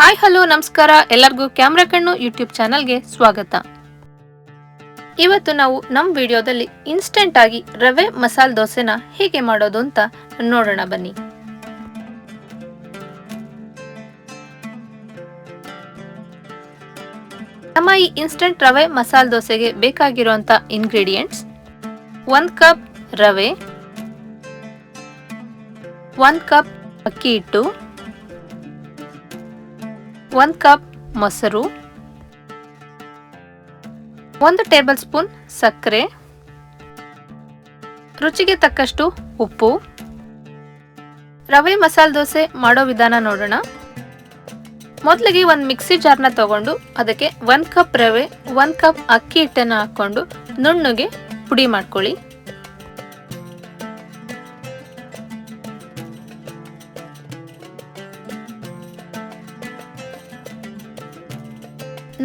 Hi hello ನಮಸ್ಕಾರ ಎಲ್ಲರಿಗೂ camera ಕಣ್ಣು ಯೂಟ್ಯೂಬ್ ಚಾನಲ್ಗೆ ಸ್ವಾಗತ. ಇವತ್ತು ನಾವು ನಮ್ಮ ವಿಡಿಯೋದಲ್ಲಿ ಇನ್ಸ್ಟೆಂಟ್ ಆಗಿ ರವೆ ಮಸಾಲೆ ದೋಸೆನ ಹೇಗೆ ಮಾಡೋದು ಅಂತ ನೋಡೋಣ ಬನ್ನಿ. ನಮ್ಮ ಈ ಇನ್ಸ್ಟೆಂಟ್ ರವೆ ಮಸಾಲೆ ದೋಸೆಗೆ ಬೇಕಾಗಿರುವಂತ ಇಂಗ್ರೀಡಿಯೆಂಟ್ಸ್: 1 ಕಪ್ ರವೆ, 1 ಕಪ್ ಅಕ್ಕಿ ಹಿಟ್ಟು, 1 ಕಪ್ ಮೊಸರು, 1 ಟೇಬಲ್ ಸ್ಪೂನ್ ಸಕ್ಕರೆ, ರುಚಿಗೆ ತಕ್ಕಷ್ಟು ಉಪ್ಪು. ರವೆ ಮಸಾಲೆ ದೋಸೆ ಮಾಡೋ ವಿಧಾನ ನೋಡೋಣ. ಮೊದಲಿಗೆ ಒಂದು ಮಿಕ್ಸಿ ಜಾರ್ನ ತಗೊಂಡು ಅದಕ್ಕೆ 1 ಕಪ್ ರವೆ, 1 ಕಪ್ ಅಕ್ಕಿ ಹಿಟ್ಟನ್ನು ಹಾಕೊಂಡು ನುಣ್ಣಗೆ ಪುಡಿ ಮಾಡ್ಕೊಳ್ಳಿ.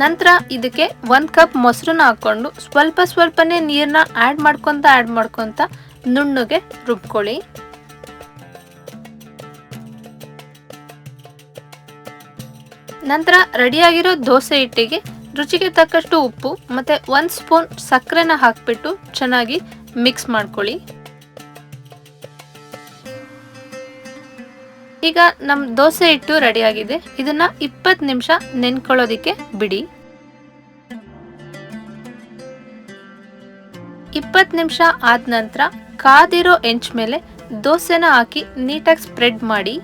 ನಂತರ ಇದಕ್ಕೆ 1 ಕಪ್ ಮೊಸರನ್ನ ಹಾಕೊಂಡು ಸ್ವಲ್ಪನೇ ನೀರನ್ನ ಆಡ್ ಮಾಡ್ಕೊಂತ ನುಣ್ಣಗೆ ರುಬ್ಕೊಳ್ಳಿ. ನಂತರ ರೆಡಿಯಾಗಿರೋ ದೋಸೆ ಹಿಟ್ಟಿಗೆ ರುಚಿಗೆ ತಕ್ಕಷ್ಟು ಉಪ್ಪು ಮತ್ತೆ 1 ಸ್ಪೂನ್ ಸಕ್ಕರೆನ ಹಾಕ್ಬಿಟ್ಟು ಚೆನ್ನಾಗಿ ಮಿಕ್ಸ್ ಮಾಡ್ಕೊಳ್ಳಿ. ಈಗ ನಮ್ಮ ದೋಸೆ ಹಿಟ್ಟು ರೆಡಿಯಾಗಿದೆ. ಇದನ್ನ 20 ನಿಮಿಷ ನೆನ್ಕೊಳ್ಳೋದಿಕ್ಕೆ ಬಿಡಿ. 20 ನಿಮಿಷ ಆದ ನಂತರ ಕಾದಿರೋ ಹೆಂಚ್ ಮೇಲೆ ದೋಸೆನ ಹಾಕಿ ನೀಟಾಗಿ ಸ್ಪ್ರೆಡ್ ಮಾಡಿ.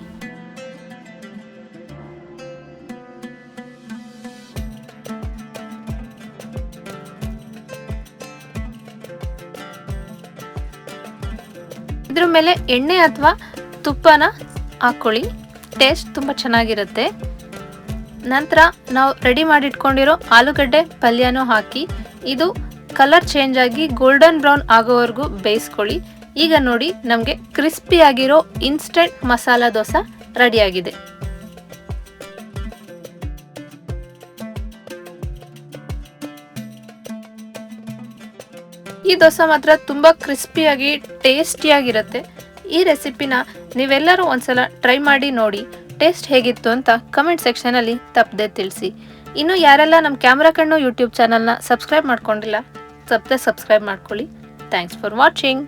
ಇದ್ರ ಮೇಲೆ ಎಣ್ಣೆ ಅಥವಾ ತುಪ್ಪನ ಹಾಕೊಳ್ಳಿ. ಟೇಸ್ಟ್ ತುಂಬ ಚೆನ್ನಾಗಿರುತ್ತೆ. ನಂತರ ನಾವು ರೆಡಿ ಮಾಡಿಟ್ಕೊಂಡಿರೋ ಆಲೂಗಡ್ಡೆ ಪಲ್ಯನೂ ಹಾಕಿ ಇದು ಕಲರ್ ಚೇಂಜ್ ಆಗಿ ಗೋಲ್ಡನ್ ಬ್ರೌನ್ ಆಗೋವರೆಗೂ ಬೇಯಿಸ್ಕೊಳ್ಳಿ. ಈಗ ನೋಡಿ, ನಮಗೆ ಕ್ರಿಸ್ಪಿ ಆಗಿರೋ ಇನ್ಸ್ಟೆಂಟ್ ಮಸಾಲ ದೋಸೆ ರೆಡಿಯಾಗಿದೆ. ಈ ದೋಸೆ ಮಾತ್ರ ತುಂಬ ಕ್ರಿಸ್ಪಿಯಾಗಿ ಟೇಸ್ಟಿಯಾಗಿರುತ್ತೆ. ಈ ರೆಸಿಪಿನ ನೀವೆಲ್ಲರೂ ಒಂದ್ಸಲ ಟ್ರೈ ಮಾಡಿ ನೋಡಿ. ಟೇಸ್ಟ್ ಹೇಗಿತ್ತು ಅಂತ ಕಮೆಂಟ್ ಸೆಕ್ಷನಲ್ಲಿ ತಪ್ಪದೆ ತಿಳಿಸಿ. ಇನ್ನು ಯಾರೆಲ್ಲ ನಮ್ಮ ಕ್ಯಾಮ್ರಾ ಕಣ್ಣು ಯೂಟ್ಯೂಬ್ ಚಾನಲ್ನ ಸಬ್ಸ್ಕ್ರೈಬ್ ಮಾಡ್ಕೊಂಡಿಲ್ಲ, ತಪ್ಪದೆ ಸಬ್ಸ್ಕ್ರೈಬ್ ಮಾಡ್ಕೊಳ್ಳಿ. Thanks for watching.